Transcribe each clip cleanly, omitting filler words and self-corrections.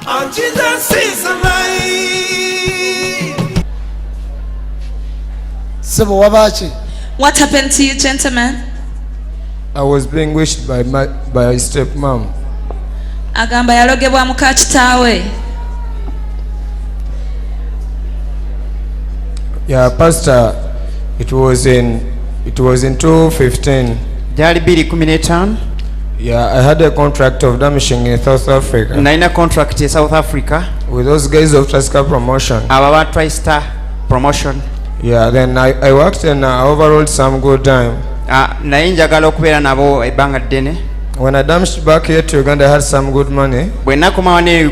And Jesus is alive. Sebo wabachi. What happened to you, gentlemen? I was being wished by a stepmom. Agamba yalogebwa muka kitaawe. Yeah, Pastor, it was in 2015. Jali 2015. Yeah, I had a contract of damaging in South Africa. Naina contract in South Africa with those guys of TriStar Promotion. Aba TriStar Promotion. Yeah, then I worked and overall some good time. Naye njagala okubeera nabo ebbanga ddene. When I damaged back here to Uganda, I had some good money. Bwe nakomawo ne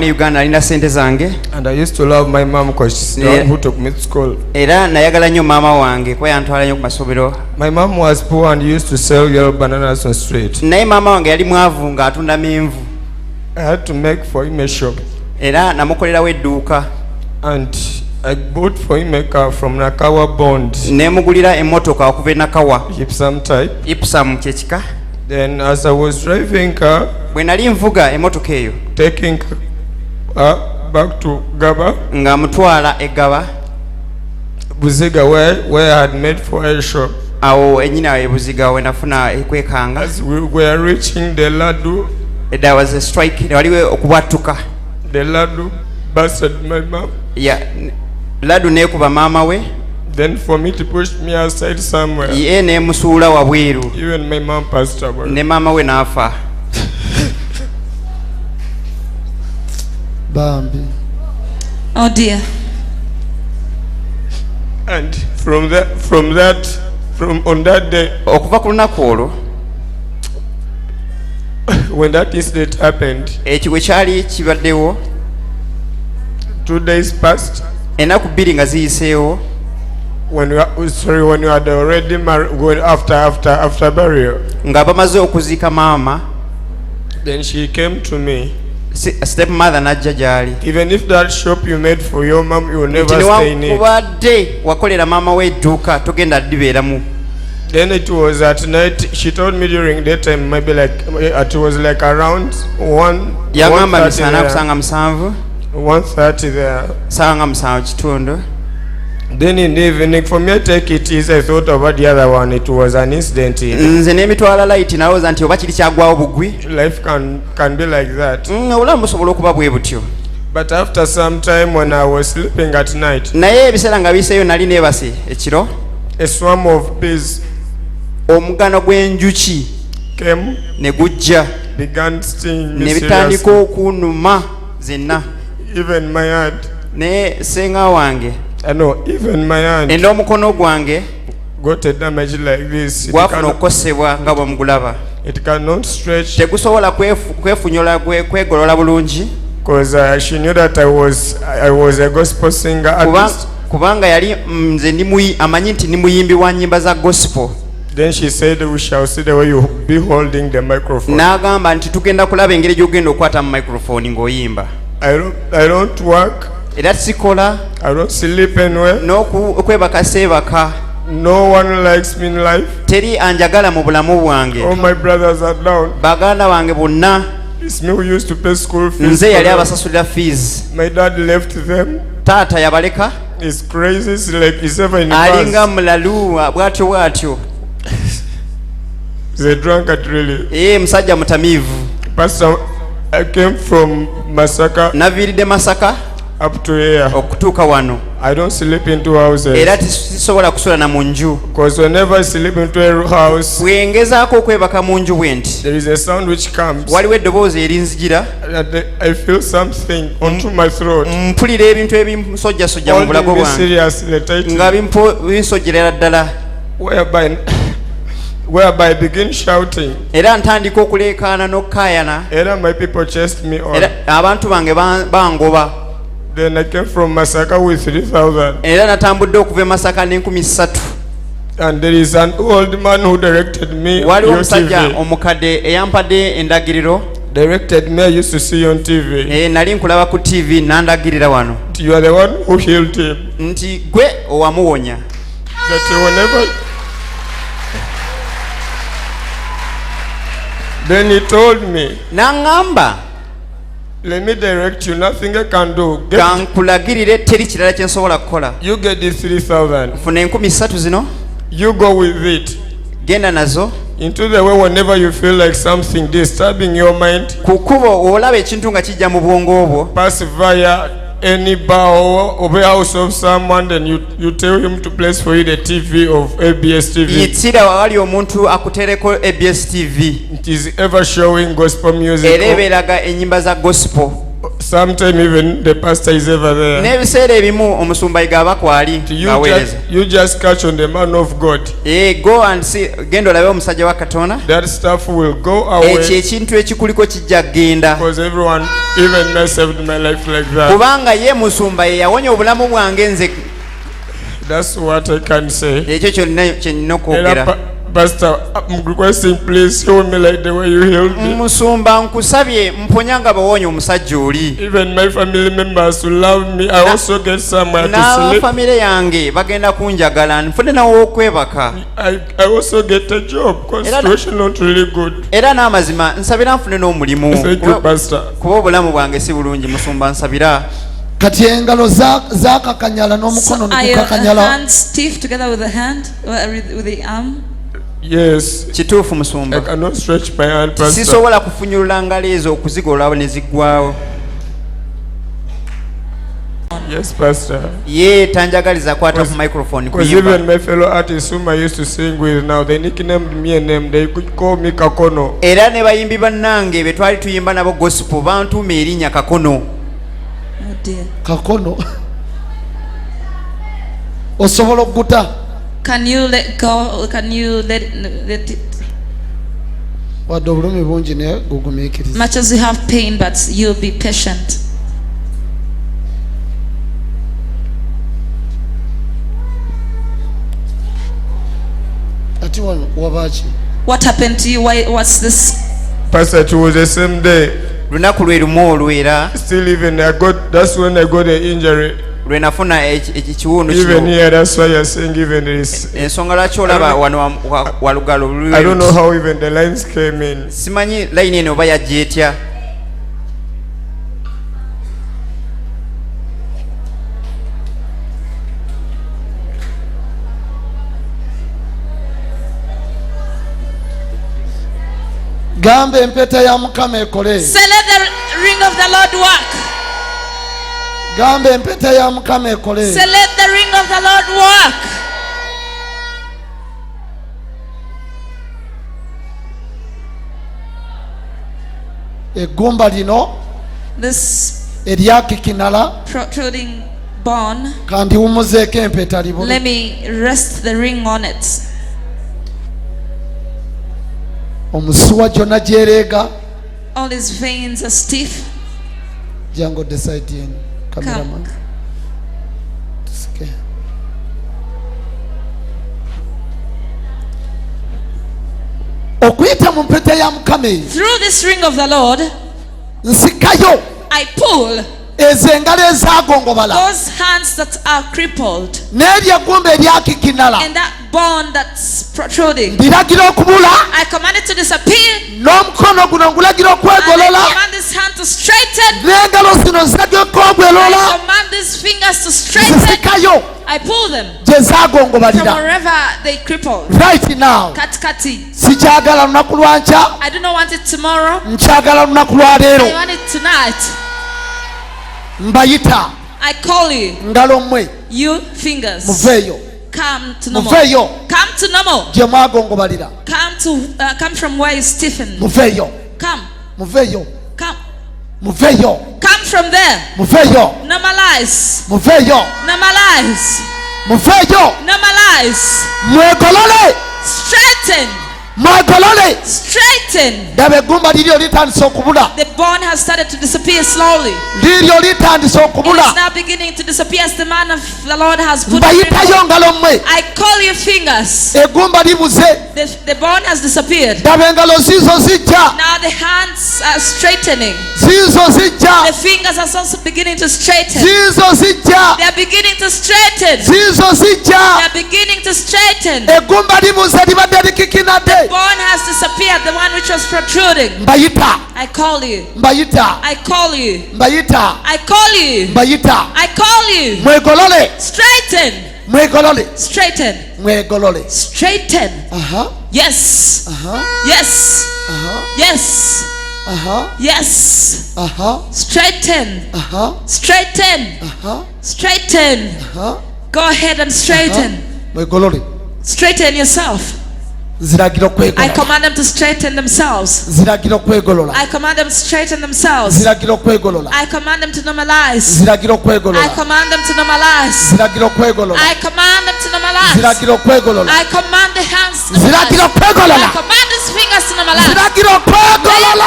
Uganda nalina sente zange. And I used to love my mom because she's the one who took me to school. Era nayagala nnyo maama wange kuba yantwala nnyo ku masomero. My mom was poor and used to sell yellow bananas on the street. Naye maama wange yali mwavu ng'atunda menvu. I had to make for him a shop. Era namukolerawo edduuka. And I bought for him a car from Nakawa Bond. Nemugulira emmotoka okuva e Nakawa. Ipsum type. Ipsum kyekika. Then as I was driving car, bwe nali nvuga emmotoka eyo taking back to Gaba, nga mutwala e Gaba, Buziga, where I had made for a shop. Awo enyina e Buziga we nafuna ekwekanga. As we were reaching the Ladu, there was a strike. Waliwo okubwatuka. The Ladu busted my mom. Yeah, Ladu nekuba maama we. Then for me to push me outside somewhere. Ye ne musuula wabweru. Even my mom passed away. Ne maama we n'afa. Bambi. Oh dear. And on that day, okuva ku lunaku olwo, when that incident happened, ekyo bwe kyali kibaddewo, 2 days passed. Enaku 2 nga ziyiseewo. When you had already going after burial. Nga bamaze okuziika maama. Then she came to me. Stepmother najja gyali. Even if that shop you made for your mom, you will never stay in it. Kubadde wakolera maama we edduuka togenda ddibeeramu. Then it was at night. She told me during daytime, maybe like it was like around 1. Yagamba misana kusanga 7. 1:30 there. Sanga 7 kitundu. Then in the evening, for me, I take it easy. I thought about the other one. It was an incident. Nze n'emitwala light nalowooza nti oba kiri kyagwawo bugwi. Life can be like that. Obulamu busobola okuba bwe butyo. But after some time, when I was sleeping at night, naye ebiseera nga biseeyo nali neebase ekiro, a swarm of bees, omugano gw'enjuki came, ne gujja, began stinging me ne bitandika okunuma zenna. Even my hand. Ne senga wange. I know, even my hand. Enda omukono gwange got a damage like this. Gwafuna okukosebwa nga bwe mugulaba. It cannot stretch. Tegusobola kwefunyola kwegolola bulungi. Because she knew that I was a gospel singer artist. Kubanga yali nze amanyi nti ni muyimbi wa nnyimba za gospel. Then she said, we shall see the way you be holding the microphone. N'agamba nti tugenda kulaba engeri gy'ogenda okwata mu microphone ng'oyimba. I don't work. Era sikola. I don't sleep anywhere. N'okwebaka seebaka. No one likes me in life. Teri anjagala mu bulamu bwange. All my brothers are down. Baganda bange bonna. It's me who used to pay school fees. Nze yali abasasulira fees. My dad left them. Taata yabaleka. It's crazy. It's like he's ever in the past. Alinga mulalu bwatyo. He's a drunkard really. Musajja mutamivu. Pastor, I came from Masaka. Naviridde Masaka. Up to here. Okutuuka wano. I don't sleep in 2 houses. Era tisobola kusula na mu nju. Because whenever I sleep into a house, bwengezaako okwebaka mu nju bwenti, there is a sound which comes. Waliwo eddoboozi erinzijira. I feel something onto my throat. Mpulira ebintu ebimusojjasojja mu bulago bwange. Nga binsojjerera ddala. Whereby I begin shouting. Era ntandika okuleekaana n'okkaayana. Era my people chased me on. Era abantu bange bangoba. Then I came from Masaka with 3,000. Era natambudde okuva e Masaka n'3,000. And there is an old man who directed me. Waliwo omusajja omukadde eyampadde endagiriro. Directed me. I used to see on TV. Nali nkulaba ku TV nandagirira wano. You are the one who healed him. Nti gwe owamuwonya. That whenever. Then he told me. Nangamba. Let me direct you. Nothing I can do. Kankulagirire teri kirala kye nsobola kukola. You get the 3,000. Funa 3,000 zino. You go with it. Genda nazo. Into the way whenever you feel like something disturbing your mind. Kukubo olaba ekintu nga kijja mu bwongo obwo. Pass via any bar or the house of someone, then you tell him to place for you the TV of ABS TV. Yitira wali omuntu akutereko ABS TV. It is ever showing gospel music. Ereberaga enyimba za gospel. Sometimes even the pastor is ever there. N'ebiseera ebimu omusumba igaba kwali aweereza. You just catch on the man of God. Go and see, genda olabe omusajja wa Katonda. That stuff will go away. Ekyo ekintu ekikuliko kijja genda. Because everyone, even me, saved my life like that. Kubanga ye musumba ye yawonya obulamu bwange nze. That's what I can say. Ekyo kyonna kye nnina okwogera. Pastor, I'm requesting, please heal me like the way you healed me. Musumba nkusabye mponya bawonya omusajja oli. Even my family members who love me, I also get somewhere to sleep. Family yange bagenda kunjagala nfune nawo okwebaka. I also get a job because situation not really good. Era n'amazima nsabira nfune n'omulimu. Thank you, Pastor. Kuba obulamu bwange si bulungi musumba nsabira. Kati engalo zakakanyala n'omukono nikukakanyala. Hands stiff together with the hand, with the arm. Yes. Kituufu musumba. I cannot stretch my hand, Pastor. Sisobola kufunyulula ngalo ezo okuzigolawo ne ziggwawo. Yes, Pastor. Ye tanjagaliza kwata ku microphone because even my fellow artists whom I used to sing with now, they nicknamed me a name. They could call me Kakono. Era ne bayimbi bannange be twali tuyimba nabo gospel bantuuma erinnya Kakono. Oh dear. Kakono. Osobola okuguta. Can you let go? Can you let it? Wadde obulumi bungi naye gugumiikiriza. Much as you have pain, but you'll be patient. Ati wano wabaki? What happened to you? Why? What's this? Pastor, it was the same day. Lunaku lwe lumu olwera. Still even that's when I got the injury. Lwe nafuna ekiwundu kino. Even here, that's why you're saying even this. Ensonga lwaki olaba wano walugalo lulwe. I don't know how even the lines came in. Simanyi line eno oba yajja etya. Gambe empeta ya Mukama ekole. Say let the ring of the Lord work. Gambe empeta ya Mukama ekole. Say let the ring of the Lord work. Egumba lino. This eryakikinala. Protruding bone. Kandi umuzeeko empeta libuli. Let me rest the ring on it. Omusuwa gyonna gyereega. All his veins are stiff. Jango decide yen cameraman. Okuyita mu mpeta ya Mukama. Through this ring of the Lord, nsikayo. I pull ezengalo ezagongobala. Those hands that are crippled. N'eryo eggumba eryakikinala. And that bone that's protruding. Mbiragira okubula. I command it to disappear. N'omukono guno ngulagira okwegolola. I command this hand to straighten. N'engalo zino zirageko ogwelola. I command these fingers to straighten. Nsikayo. I pull them from wherever they crippled. Right now. Katikati. Sikyagala lunaku lwankya. I do not want it tomorrow. Nkyagala lunaku lwa leero. I want it tonight. Mbayita. I call you. Ngalo mmwe. You fingers. Muveeyo. Come to normal. Muveeyo. Come to normal. Gye mwagongobalira. Come from where you stiffen. Muveeyo. Come. Muveeyo. Come. Muveeyo. Come from there. Muveeyo. Normalize. Muveeyo. Normalize. Muveeyo. Normalize. Mwegolole. Straighten. Mwegolole. Straighten. Daba eggumba liryo litandise okubula. The bone has started to disappear slowly. Liryo litandise okubula. It is now beginning to disappear as the man of the Lord has put it. Mbayitayo ngalo mmwe. I call you fingers. Eggumba libuze. The bone has disappeared. Daba engalo zizo zijja. Now the hands are straightening. Zizo zijja. The fingers are also beginning to straighten. Zizo zijja. They are beginning to straighten. Zizo zijja. They are beginning to straighten. Eggumba libuze libadde likikinadde. bone has disappeared, the one which was protruding. mbayita I call you. mbayita I call you. mbayita I call you. mbayita I call you. mwegolole Straighten. mwegolole Straighten. mwegolole Straighten. aha Yes. aha Yes. aha Yes. aha Yes. aha Straighten. aha Straighten. aha Straighten. aha Go ahead and straighten. mwegolole Straighten yourself. ziragira I okwegolola command them to straighten themselves. ziragira okwegolola I command them to straighten themselves. ziragira okwegolola I command them to normalize. ziragira I okwegolola command them to normalize. ziragira okwegolola I command them to normalize. ziragira okwegolola I command the hands to ziragira normalize. I okwegolola command these fingers to normalize. ziragira okwegolola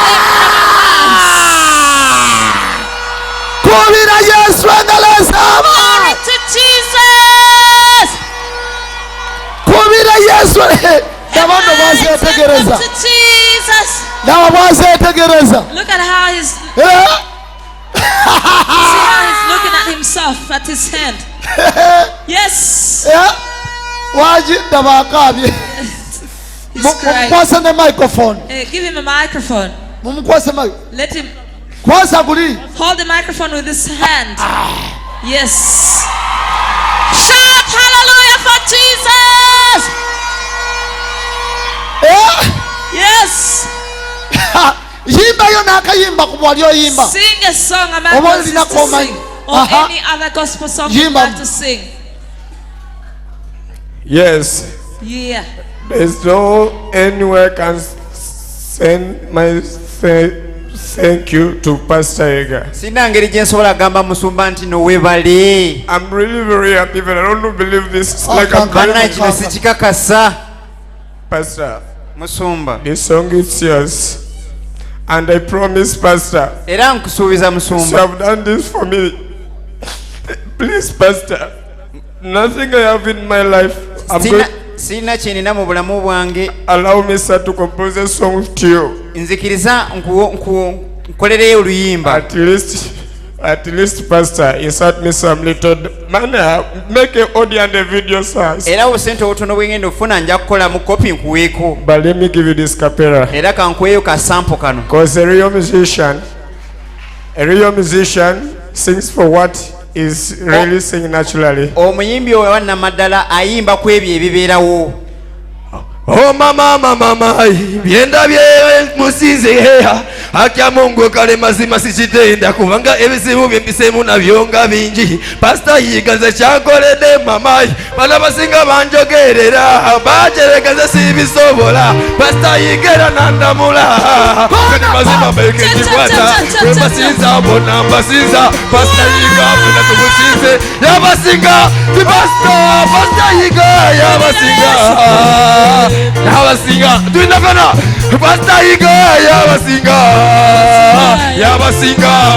kubira yesu engalezama Glory to Jesus. kubira yesu nabano bazetegereza To Jesus. nabo bazetegereza Look at how he's see Eh? how he's looking at himself at his hand. Yes. Eh? wajinda bakabye He's crying. mumukwase ne microphone Hey, give him a microphone. mumukwase Let him kwasa guli hold the microphone with his hand. Yes. Shout hallelujah for Jesus. Eh? Yes. yimbayo n'akayimba ku bwali oyimba Sing a song I'm Oba not olina to k'omanyi. sing. Or Aha. any other gospel song you'd Yimba. like to sing. Yes. Yeah. There's no anywhere I can send my thank you to Pastor Ega. sina ngeri gye nsobola kugamba musumba nti nowebale. I'm really very happy, but I don't believe this is like a Bannange kino sikikakasa. Pastor. Musumba. The song is yours. And I promise, Pastor, Era nkusuubiza you musumba. have done this for me. Please, Pastor, nothing I have in my life. I'm going Sina kyenina mu bulamu bwange. allow me, sir, to compose a song to you. Nzikiriza nkolereyo oluyimba. At least, Pastor, insert me some little money. Make an audio and a video, sir. Era obusente obutono bwengenda okufuna nja kukola mu kopi nkuweeko. But let me give you this capella. Era kankuweeyo ka sample kano. Because a real musician sings for what is really singing naturally. Omuyimbi owa namaddala ayimba ku ebyo ebibeerawo. Oh mama byenda bye musize heha akya Mungu kale mazima sichitenda kubanga ebizibu byembisemu nabyo nga bingi Pastor yigaze kyakolede mama bana basinga banjogerera bajeregaze sibisobola Pastor yigera nandamula kale mazima beke kikwata basinza bona basinza Pastor yiga bona tubusinze yabasinga ti Pastor yiga yabasinga yabasinga tuinakana Pastor Iga yabasinga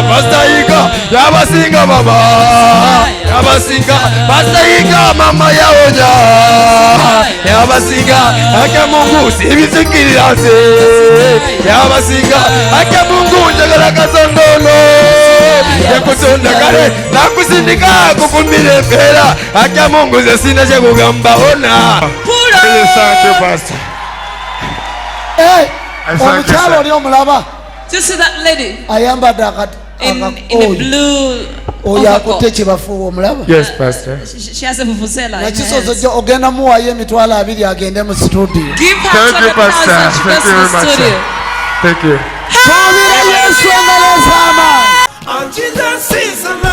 Pastor Iga yabasinga baba yabasinga Pastor Iga mama yaoja yabasinga aka Mungu sibizikirira se yabasinga aka Mungu njagala katondono yakutonda kale nakusindika kukumire fera aka Mungu ze sina kye kugamba ona. Thank you, Pastor. omukyalo oli omulaba Do you see that lady ayambadde in a blue oyo akutte overcoat? kibafuuwa omulaba Yes, Pastor. She has a vuvuzela in her nakisozo hands. gye ogenda muwaayo emitwalo 2 agende mu studio Give her Thank you, 200,000. Pastor. She Thank goes you to very the much, studio. sir. Thank you. twabira yesu engalez'amaanyi And Jesus is alive.